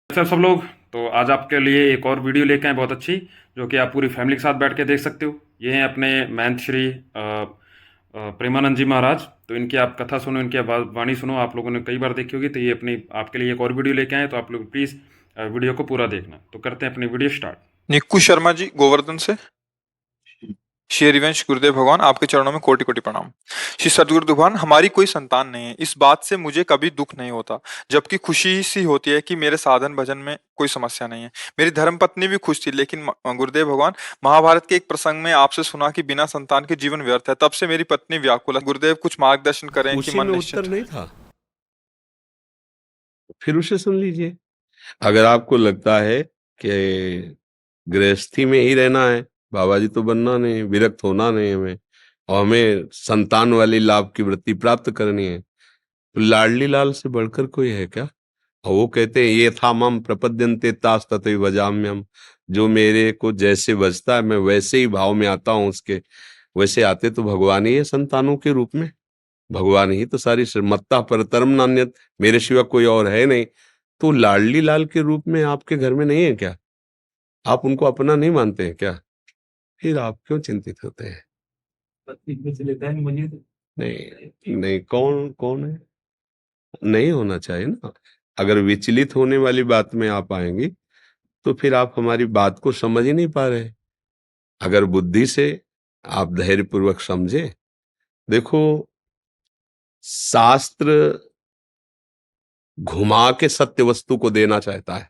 Sir सब लोग तो आज आपके लिए एक और वीडियो लेके आए बहुत अच्छी, जो कि आप पूरी फैमिली के साथ बैठ के देख सकते हो। ये हैं अपने महंत श्री प्रेमानंद जी महाराज। तो इनकी आप कथा सुनो, इनकी वाणी सुनो। आप लोगों ने कई बार देखी होगी, तो ये अपनी आपके लिए एक और वीडियो लेके आए। तो आप लोग प्लीज़ वीडियो को पूरा देखना। तो करते हैं अपनी वीडियो स्टार्ट। निक्कू शर्मा जी गोवर्धन से। श्री हरिवंश गुरुदेव भगवान, आपके चरणों में कोटि कोटि प्रणाम। श्री सदगुरु भगवान, हमारी कोई संतान नहीं है, इस बात से मुझे कभी दुख नहीं होता, जबकि खुशी सी होती है कि मेरे साधन भजन में कोई समस्या नहीं है। मेरी धर्मपत्नी भी खुश थी, लेकिन गुरुदेव भगवान, महाभारत के एक प्रसंग में आपसे सुना कि बिना संतान के जीवन व्यर्थ है, तब से मेरी पत्नी व्याकुल है। गुरुदेव कुछ मार्गदर्शन करें कि उसी मन में उत्तर निश्चिंत। नहीं था, फिर उसे सुन लीजिए। अगर आपको लगता है कि गृहस्थी में ही रहना है, बाबा जी तो बनना नहीं, विरक्त होना नहीं हमें, और हमें संतान वाली लाभ की वृत्ति प्राप्त करनी है, तो लाडली लाल से बढ़कर कोई है क्या? और वो कहते हैं ये था मम प्रपद्यन्ते तास तथैव भजाम्यहम्। जो मेरे को जैसे बजता है मैं वैसे ही भाव में आता हूँ उसके। वैसे आते तो भगवान ही है संतानों के रूप में। भगवान ही तो सारी मत्ता परतरम नान्यत, मेरे सिवा कोई और है नहीं। तो लाडली लाल के रूप में आपके घर में नहीं है क्या? आप उनको अपना नहीं मानते हैं क्या? फिर आप क्यों चिंतित होते हैं? नहीं नहीं, कौन कौन है? नहीं होना चाहिए ना। अगर विचलित होने वाली बात में आप आएंगी तो फिर आप हमारी बात को समझ ही नहीं पा रहे। अगर बुद्धि से आप धैर्य पूर्वक समझे, देखो, शास्त्र घुमा के सत्य वस्तु को देना चाहता है।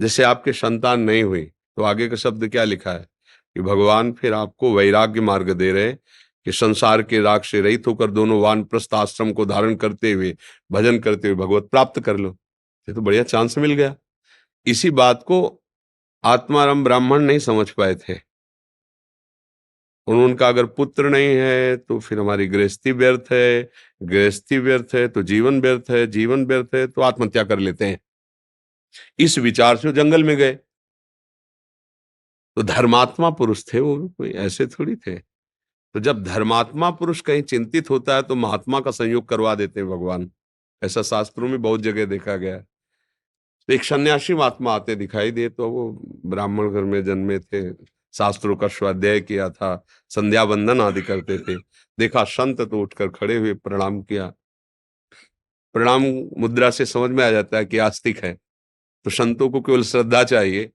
जैसे आपके संतान नहीं हुई तो आगे का शब्द क्या लिखा है कि भगवान फिर आपको वैराग्य मार्ग दे रहे हैं कि संसार के राग से रहित होकर दोनों वानप्रस्थ आश्रम को धारण करते हुए भजन करते हुए भगवत प्राप्त कर लो। ये तो बढ़िया चांस मिल गया। इसी बात को आत्माराम ब्राह्मण नहीं समझ पाए थे। उनका अगर पुत्र नहीं है तो फिर हमारी गृहस्थी व्यर्थ है, गृहस्थी व्यर्थ है तो जीवन व्यर्थ है, जीवन व्यर्थ है तो आत्महत्या कर लेते हैं। इस विचार से वो जंगल में गए। तो धर्मात्मा पुरुष थे वो, कोई ऐसे थोड़ी थे। तो जब धर्मात्मा पुरुष कहीं चिंतित होता है तो महात्मा का संयोग करवा देते हैं भगवान। ऐसा शास्त्रों में बहुत जगह देखा गया है। तो एक सन्यासी महात्मा आते दिखाई दिए, तो वो ब्राह्मण घर में जन्मे थे, शास्त्रों का स्वाध्याय किया था, संध्या वंदन आदि करते थे। देखा संत तो उठकर खड़े हुए, प्रणाम किया। प्रणाम मुद्रा से समझ में आ जाता है कि आस्तिक है। तो संतों को केवल श्रद्धा चाहिए।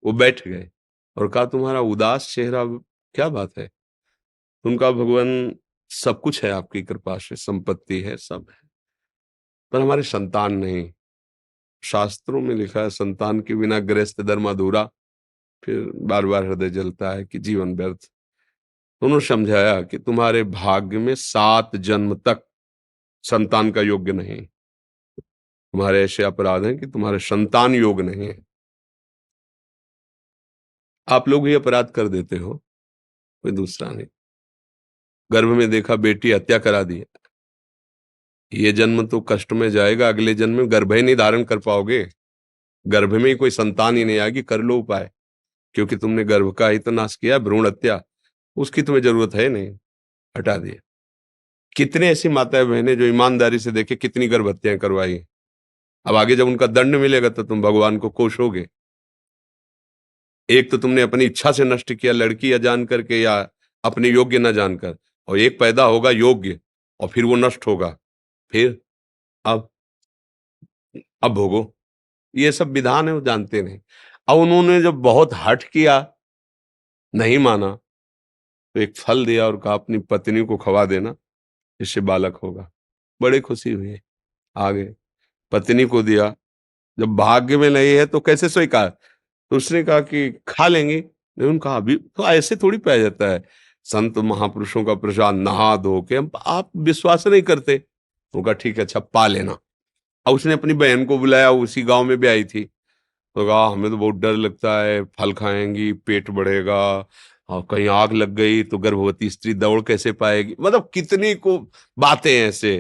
वो बैठ गए और कहा तुम्हारा उदास चेहरा, क्या बात है? उनका भगवान, सब कुछ है आपकी कृपा से, संपत्ति है, सब है, पर हमारे संतान नहीं। शास्त्रों में लिखा है संतान के बिना गृहस्थ धर्म अधूरा। फिर बार बार हृदय जलता है कि जीवन व्यर्थ। उन्होंने समझाया कि तुम्हारे भाग्य में 7 जन्म तक संतान का योग्य नहीं। तुम्हारे ऐसे अपराध हैं कि तुम्हारे संतान योग नहीं है। आप लोग ही अपराध कर देते हो, कोई दूसरा नहीं। गर्भ में देखा बेटी, हत्या करा दी। ये जन्म तो कष्ट में जाएगा, अगले जन्म में गर्भ ही नहीं धारण कर पाओगे। गर्भ में ही कोई संतान ही नहीं आएगी, कर लो उपाय। क्योंकि तुमने गर्भ का ही तो नाश किया, भ्रूण हत्या, उसकी तुम्हें जरूरत है नहीं, हटा दिया। कितने ऐसी माताएं बहनें जो ईमानदारी से देखे कितनी गर्भ हत्याएं करवाई। अब आगे जब उनका दंड मिलेगा तो तुम भगवान को कोसोगे। एक तो तुमने अपनी इच्छा से नष्ट किया, लड़की या जान करके या अपने योग्य न जानकर, और एक पैदा होगा योग्य और फिर वो नष्ट होगा। फिर अब अब भोगो। ये सब विधान है, वो जानते नहीं। अब उन्होंने जब बहुत हठ किया, नहीं माना, तो एक फल दिया और कहा अपनी पत्नी को खवा देना, इससे बालक होगा। बड़ी खुशी हुई, आ गए, पत्नी को दिया। जब भाग्य में नहीं है तो कैसे स्वीकार? तो उसने कहा कि खा लेंगे। उन्होंने कहा अभी तो ऐसे थोड़ी पाया जाता है, संत महापुरुषों का प्रसाद नहा धो के, हम आप विश्वास नहीं करते। तो कहा ठीक है, अच्छा पा लेना। और उसने अपनी बहन को बुलाया, उसी गांव में भी आई थी। तो कहा हमें तो बहुत डर लगता है, फल खाएंगी पेट बढ़ेगा, और कहीं आग लग गई तो गर्भवती स्त्री दौड़ कैसे पाएगी। मतलब कितनी को बातें हैं ऐसे।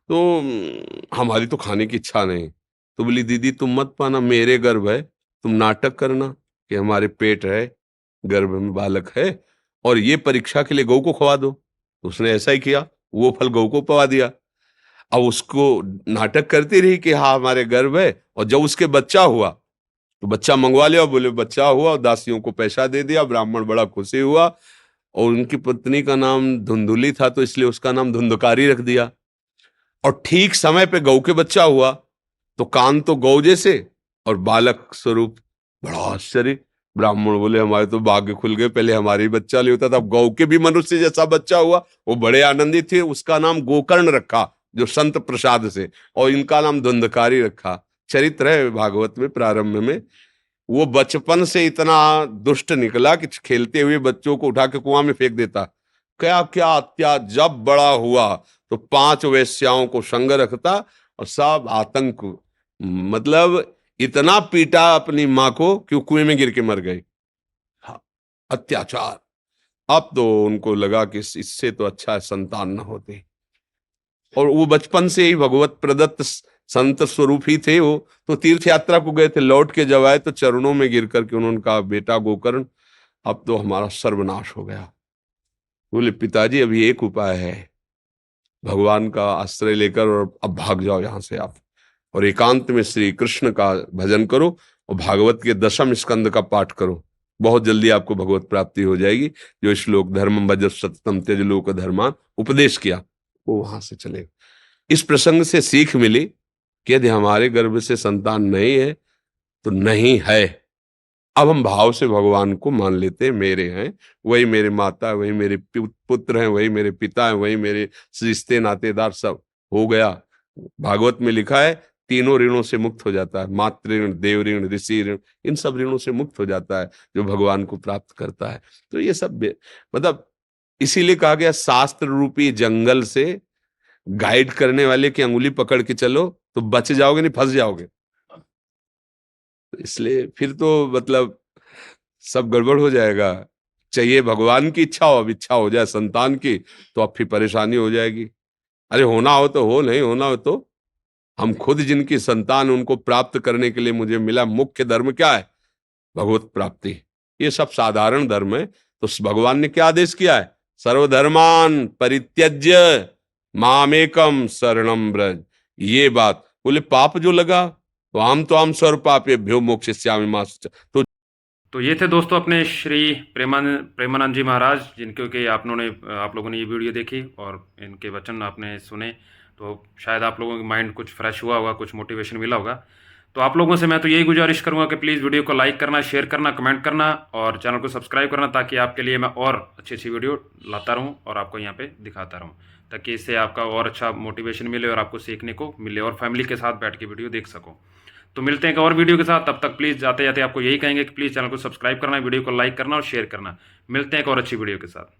तो हमारी तो खाने की इच्छा नहीं। तो बोली दीदी तुम मत पाना, मेरे गर्भ है, तुम नाटक करना कि हमारे पेट है, गर्भ में बालक है, और ये परीक्षा के लिए गौ को खवा दो। तो उसने ऐसा ही किया, वो फल गौ को पवा दिया। अब उसको नाटक करती रही कि हाँ हमारे गर्भ है, और जब उसके बच्चा हुआ तो बच्चा मंगवा लिया, बोले बच्चा हुआ, और दासियों को पैसा दे दिया, ब्राह्मण बड़ा खुशी हुआ। और उनकी पत्नी का नाम धुंधुली था तो इसलिए उसका नाम धुंधकारी रख दिया। और ठीक समय पे गौ के बच्चा हुआ तो कान तो गौ जैसे और बालक स्वरूप, बड़ा आश्चर्य। ब्राह्मण बोले हमारे तो भाग्य खुल गए, पहले हमारे ही बच्चा नहीं होता था, अब गौ के भी मनुष्य जैसा बच्चा हुआ। वो बड़े आनंदित थे, उसका नाम गोकर्ण रखा जो संत प्रसाद से, और इनका नाम धुंधकारी रखा। चरित्र है भागवत में प्रारंभ में। वो बचपन से इतना दुष्ट निकला कि खेलते हुए बच्चों को उठा के कुआं में फेंक देता। क्या क्या अत्याचार, जब बड़ा हुआ तो 5 वेश्याओं को संग रखता और सब आतंक, मतलब इतना पीटा अपनी माँ को कि वो कुएं में गिर के मर गई। हाँ, अत्याचार। अब तो उनको लगा कि इससे तो अच्छा संतान न होती, और वो बचपन से ही भगवत प्रदत्त संत स्वरूप ही थे। वो तो तीर्थ यात्रा को गए थे, लौट के जब आए तो चरणों में गिर करके उन्होंने कहा बेटा गोकर्ण अब तो हमारा सर्वनाश हो गया। बोले पिताजी अभी एक उपाय है, भगवान का आश्रय लेकर और अब भाग जाओ यहां से आप, और एकांत में श्री कृष्ण का भजन करो और भागवत के 10वें स्कंद का पाठ करो, बहुत जल्दी आपको भगवत प्राप्ति हो जाएगी। जो श्लोक धर्मम भज सततम त्यज लोक धर्मान उपदेश किया, वो वहां से चले। इस प्रसंग से सीख मिली कि यदि हमारे गर्भ से संतान नहीं है तो नहीं है, अब हम भाव से भगवान को मान लेते हैं मेरे हैं, वही मेरे माता, वही मेरे पुत्र हैं, वही मेरे पिता हैं, वही मेरे रिश्ते नातेदार, सब हो गया। भागवत में लिखा है तीनों ऋणों से मुक्त हो जाता है, मातृ ऋण, देव ऋण, ऋषि ऋण, इन सब ऋणों से मुक्त हो जाता है जो भगवान को प्राप्त करता है। तो ये सब मतलब इसीलिए कहा गया शास्त्र रूपी जंगल से गाइड करने वाले की अंगुली पकड़ के चलो तो बच जाओगे, नहीं फंस जाओगे। इसलिए फिर तो मतलब सब गड़बड़ हो जाएगा। चाहिए भगवान की इच्छा हो, अब इच्छा हो जाए संतान की तो अब फिर परेशानी हो जाएगी। अरे होना हो तो हो, नहीं होना हो तो हम खुद जिनकी संतान उनको प्राप्त करने के लिए मुझे मिला, मुख्य धर्म क्या है? भगवत प्राप्ति। ये सब साधारण धर्म है। तो भगवान ने क्या आदेश किया है? सर्वधर्मान परित्यज्य मामेकम शरणम ब्रज। ये बात बोले पाप जो लगा तो आम सर्व पापेभ्यो मोक्षयिष्यामि मा शुचः। तो ये थे दोस्तों अपने श्री प्रेमानंद जी महाराज, जिनको कि आप लोगों ने ये वीडियो देखी और इनके वचन आपने सुने, तो शायद आप लोगों के माइंड कुछ फ्रेश हुआ होगा, कुछ मोटिवेशन मिला होगा। तो आप लोगों से मैं तो यही गुजारिश करूंगा कि प्लीज़ वीडियो को लाइक करना, शेयर करना, कमेंट करना और चैनल को सब्सक्राइब करना, ताकि आपके लिए मैं और अच्छी अच्छी वीडियो लाता रहूँ और आपको यहाँ पे दिखाता रहूँ, ताकि इससे आपका और अच्छा मोटिवेशन मिले और आपको सीखने को मिले और फैमिली के साथ बैठ के वीडियो देख सको। तो मिलते हैं एक और वीडियो के साथ, तब तक प्लीज़ जाते जाते आपको यही कहेंगे कि प्लीज़ चैनल को सब्सक्राइब करना, वीडियो को लाइक करना और शेयर करना। मिलते हैं एक और अच्छी वीडियो के साथ।